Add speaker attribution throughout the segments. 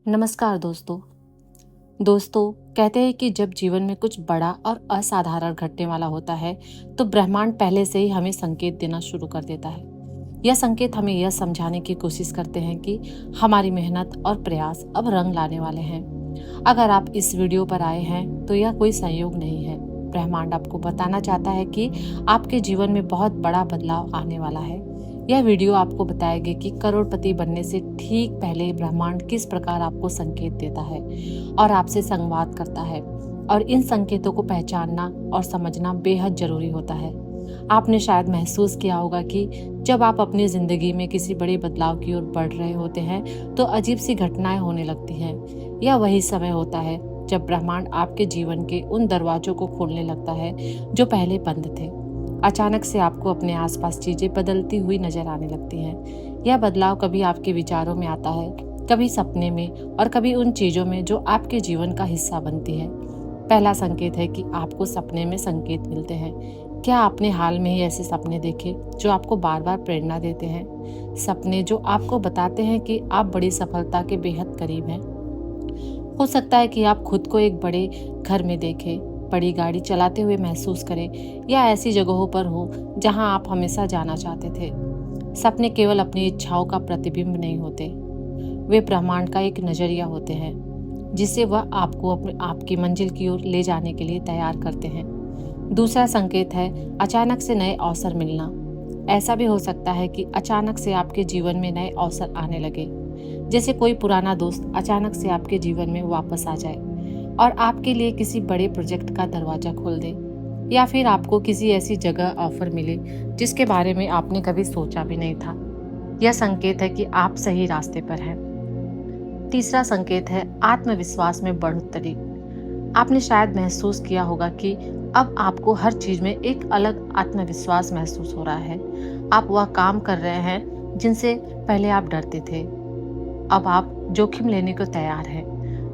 Speaker 1: नमस्कार दोस्तों कहते हैं कि जब जीवन में कुछ बड़ा और असाधारण घटने वाला होता है तो ब्रह्मांड पहले से ही हमें संकेत देना शुरू कर देता है। यह संकेत हमें यह समझाने की कोशिश करते हैं कि हमारी मेहनत और प्रयास अब रंग लाने वाले हैं। अगर आप इस वीडियो पर आए हैं तो यह कोई संयोग नहीं है। ब्रह्मांड आपको बताना चाहता है कि आपके जीवन में बहुत बड़ा बदलाव आने वाला है। यह वीडियो आपको बताएगी कि करोड़पति बनने से ठीक पहले ब्रह्मांड किस प्रकार आपको संकेत देता है और आपसे संवाद करता है, और इन संकेतों को पहचानना और समझना बेहद जरूरी होता है। आपने शायद महसूस किया होगा कि जब आप अपनी जिंदगी में किसी बड़े बदलाव की ओर बढ़ रहे होते हैं तो अजीब सी घटनाएं होने लगती हैं। यह वही समय होता है जब ब्रह्मांड आपके जीवन के उन दरवाजों को खोलने लगता है जो पहले बंद थे। अचानक से आपको अपने आसपास चीजें बदलती हुई नजर आने लगती हैं। यह बदलाव कभी आपके विचारों में आता है, कभी सपने में और कभी उन चीजों में जो आपके जीवन का हिस्सा बनती है। पहला संकेत है कि आपको सपने में संकेत मिलते हैं। क्या आपने हाल में ही ऐसे सपने देखे जो आपको बार बार प्रेरणा देते हैं? सपने जो आपको बताते हैं कि आप बड़ी सफलता के बेहद करीब हैं। हो सकता है कि आप खुद को एक बड़े घर में देखें, बड़ी गाड़ी चलाते हुए महसूस करें, या ऐसी जगहों पर हो जहां आप हमेशा जाना चाहते थे। सपने केवल अपनी इच्छाओं का प्रतिबिंब नहीं होते, वे ब्रह्मांड का एक नजरिया होते हैं जिससे वह आपको आपकी मंजिल की ओर ले जाने के लिए तैयार करते हैं। दूसरा संकेत है अचानक से नए अवसर मिलना। ऐसा भी हो सकता है कि अचानक से आपके जीवन में नए अवसर आने लगे, जैसे कोई पुराना दोस्त अचानक से आपके जीवन में वापस आ जाए और आपके लिए किसी बड़े प्रोजेक्ट का दरवाजा खोल दे, या फिर आपको किसी ऐसी जगह ऑफर मिले जिसके बारे में आपने कभी सोचा भी नहीं था। यह संकेत है कि आप सही रास्ते पर हैं। तीसरा संकेत है आत्मविश्वास में बढ़ोतरी। आपने शायद महसूस किया होगा कि अब आपको हर चीज में एक अलग आत्मविश्वास महसूस हो रहा है। आप वह काम कर रहे हैं जिनसे पहले आप डरते थे। अब आप जोखिम लेने को तैयार हैं।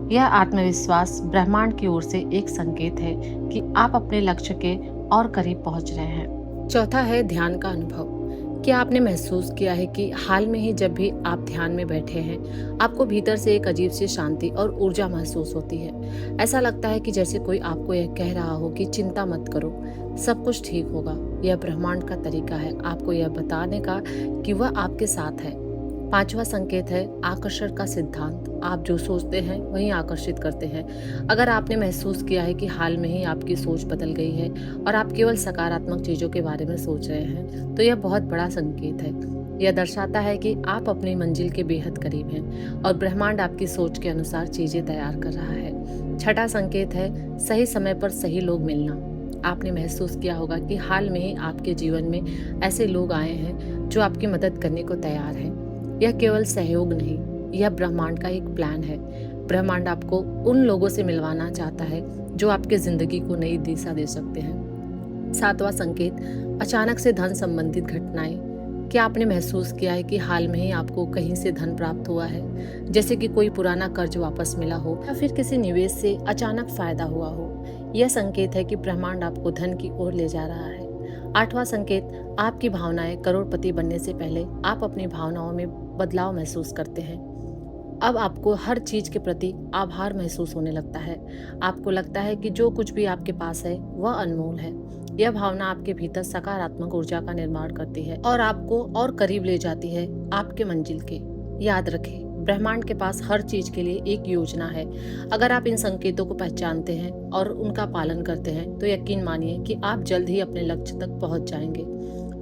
Speaker 1: यह आत्मविश्वास ब्रह्मांड की ओर से एक संकेत है कि आप अपने लक्ष्य के और करीब पहुंच रहे हैं। चौथा है ध्यान का अनुभव। क्या आपने महसूस किया है कि हाल में ही जब भी आप ध्यान में बैठे हैं, आपको भीतर से एक अजीब सी शांति और ऊर्जा महसूस होती है? ऐसा लगता है कि जैसे कोई आपको यह कह रहा हो कि चिंता मत करो, सब कुछ ठीक होगा। यह ब्रह्मांड का तरीका है आपको यह बताने का कि वह आपके साथ है। पांचवा संकेत है आकर्षण का सिद्धांत। आप जो सोचते हैं वही आकर्षित करते हैं। अगर आपने महसूस किया है कि हाल में ही आपकी सोच बदल गई है और आप केवल सकारात्मक चीजों के बारे में सोच रहे हैं, तो यह बहुत बड़ा संकेत है। यह दर्शाता है कि आप अपनी मंजिल के बेहद करीब हैं और ब्रह्मांड आपकी सोच के अनुसार चीजें तैयार कर रहा है। छठा संकेत है सही समय पर सही लोग मिलना। आपने महसूस किया होगा कि हाल में ही आपके जीवन में ऐसे लोग आए हैं जो आपकी मदद करने को तैयार हैं। यह केवल सहयोग नहीं, यह ब्रह्मांड का एक प्लान है। ब्रह्मांड आपको उन लोगों से मिलवाना चाहता है जो आपके जिंदगी को नई दिशा दे सकते हैं। सातवां संकेत अचानक से धन संबंधित घटनाएं। क्या आपने महसूस किया है कि हाल में ही आपको कहीं से धन प्राप्त हुआ है, जैसे कि कोई पुराना कर्ज वापस मिला हो या फिर किसी निवेश से अचानक फायदा हुआ हो? यह संकेत है कि ब्रह्मांड आपको धन की ओर ले जा रहा है। आठवां संकेत आपकी भावनाएं। करोड़पति बनने से पहले आप अपनी भावनाओं में बदलाव महसूस करते हैं। अब आपको हर चीज के प्रति आभार महसूस होने लगता है। आपको लगता है कि जो कुछ भी आपके पास है वह अनमोल है। यह भावना आपके भीतर सकारात्मक ऊर्जा का निर्माण करती है और आपको और करीब ले जाती है आपके मंजिल के। याद रखें, ब्रह्मांड के पास हर चीज के लिए एक योजना है। अगर आप इन संकेतों को पहचानते हैं और उनका पालन करते हैं तो यकीन मानिए कि आप जल्द ही अपने लक्ष्य तक पहुंच जाएंगे।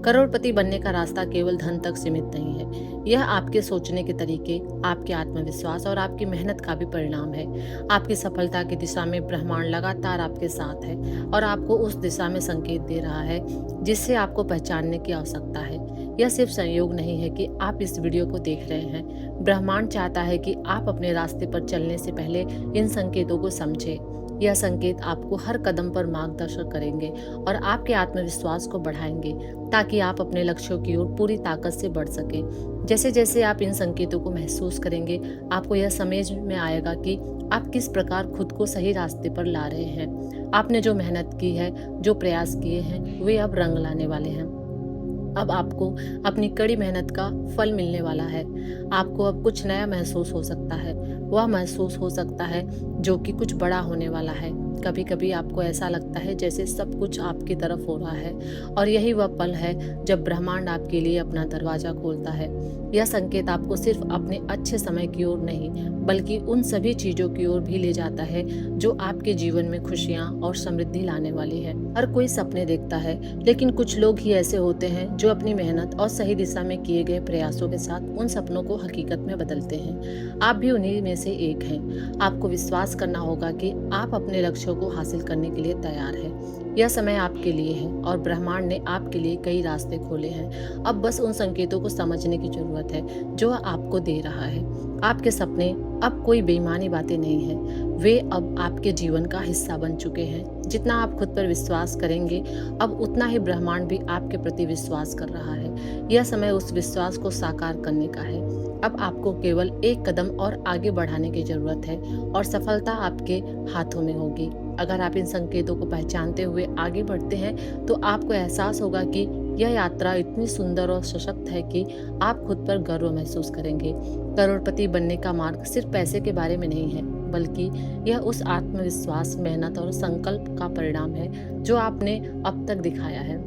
Speaker 1: करोड़पति बनने का रास्ता केवल धन तक सीमित नहीं है। यह आपके सोचने के तरीके, आपके आत्मविश्वास और आपकी मेहनत का भी परिणाम है। आपकी सफलता की दिशा में ब्रह्मांड लगातार आपके साथ है और आपको उस दिशा में संकेत दे रहा है जिससे आपको पहचानने की आवश्यकता है। यह सिर्फ संयोग नहीं है कि आप इस वीडियो को देख रहे हैं। ब्रह्मांड चाहता है कि आप अपने रास्ते पर चलने से पहले इन संकेतों को समझें। यह संकेत आपको हर कदम पर मार्गदर्शन करेंगे और आपके आत्मविश्वास को बढ़ाएंगे ताकि आप अपने लक्ष्यों की ओर पूरी ताकत से बढ़ सकें। जैसे जैसे आप इन संकेतों को महसूस करेंगे, आपको यह समझ में आएगा कि आप किस प्रकार खुद को सही रास्ते पर ला रहे हैं। आपने जो मेहनत की है, जो प्रयास किए हैं, वे अब रंग लाने वाले हैं। अब आपको अपनी कड़ी मेहनत का फल मिलने वाला है। आपको अब कुछ नया महसूस हो सकता है। वह महसूस हो सकता है जो कि कुछ बड़ा होने वाला है। कभी कभी आपको ऐसा लगता है जैसे सब कुछ आपकी तरफ हो रहा है, और यही वह पल है जब ब्रह्मांड आपके लिए अपना दरवाजा खोलता है। यह संकेत आपको सिर्फ अपने अच्छे समय की ओर नहीं, बल्कि उन सभी चीजों की ओर भी ले जाता है जो आपके जीवन में खुशियां और समृद्धि लाने वाली है। हर कोई सपने देखता है, लेकिन कुछ लोग ही ऐसे होते हैं जो अपनी मेहनत और सही दिशा में किए गए प्रयासों के साथ उन सपनों को हकीकत में बदलते हैं। आप भी उन्हीं में से एक हैं। आपको विश्वास करना होगा कि आप अपने लक्ष्यों को हासिल करने के लिए तैयार हैं। यह समय आपके लिए है और ब्रह्मांड ने आपके लिए कई रास्ते खोले हैं। अब बस उन संकेतों को समझने की जरूरत है जो आपको दे रहा है। आपके सपने अब कोई बेईमानी बातें नहीं है, वे अब आपके जीवन का हिस्सा बन चुके हैं। जितना आप खुद पर विश्वास करेंगे, अब उतना ही ब्रह्मांड भी आपके प्रति विश्वास कर रहा है। यह समय उस विश्वास को साकार करने का है। अब आपको केवल एक कदम और आगे बढ़ाने की जरूरत है और सफलता आपके हाथों में होगी। अगर आप इन संकेतों को पहचानते हुए आगे बढ़ते हैं तो आपको एहसास होगा कि यह यात्रा इतनी सुंदर और सशक्त है कि आप खुद पर गर्व महसूस करेंगे। करोड़पति बनने का मार्ग सिर्फ पैसे के बारे में नहीं है, बल्कि यह उस आत्मविश्वास, मेहनत और संकल्प का परिणाम है जो आपने अब तक दिखाया है।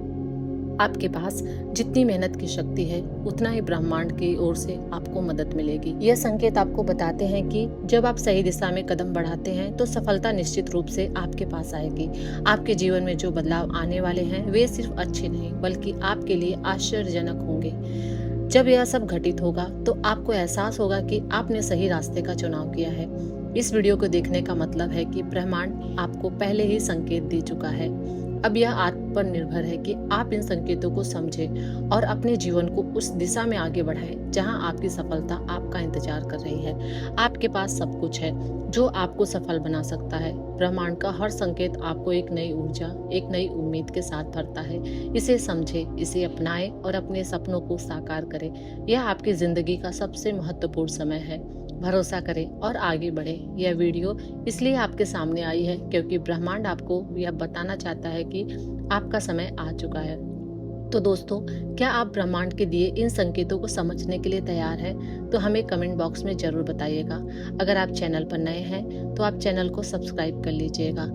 Speaker 1: आपके पास जितनी मेहनत की शक्ति है, उतना ही ब्रह्मांड की ओर से आपको मदद मिलेगी। यह संकेत आपको बताते हैं कि जब आप सही दिशा में कदम बढ़ाते हैं तो सफलता निश्चित रूप से आपके पास आएगी। आपके जीवन में जो बदलाव आने वाले हैं वे सिर्फ अच्छे नहीं, बल्कि आपके लिए आश्चर्यजनक होंगे। जब यह सब घटित होगा तो आपको एहसास होगा कि आपने सही रास्ते का चुनाव किया है। इस वीडियो को देखने का मतलब है कि ब्रह्मांड आपको पहले ही संकेत दे चुका है। अब यह आप पर निर्भर है कि आप इन संकेतों को समझें और अपने जीवन को उस दिशा में आगे बढ़ाएं जहां आपकी सफलता आपका इंतजार कर रही है। आपके पास सब कुछ है जो आपको सफल बना सकता है। ब्रह्मांड का हर संकेत आपको एक नई ऊर्जा, एक नई उम्मीद के साथ भरता है। इसे समझें, इसे अपनाएं और अपने सपनों को साकार करें। यह आपकी जिंदगी का सबसे महत्वपूर्ण समय है। भरोसा करें और आगे बढ़ें। यह वीडियो इसलिए आपके सामने आई है क्योंकि ब्रह्मांड आपको यह बताना चाहता है कि आपका समय आ चुका है। तो दोस्तों, क्या आप ब्रह्मांड के दिए इन संकेतों को समझने के लिए तैयार हैं? तो हमें कमेंट बॉक्स में जरूर बताइएगा। अगर आप चैनल पर नए हैं तो आप चैनल को सब्सक्राइब कर लीजिएगा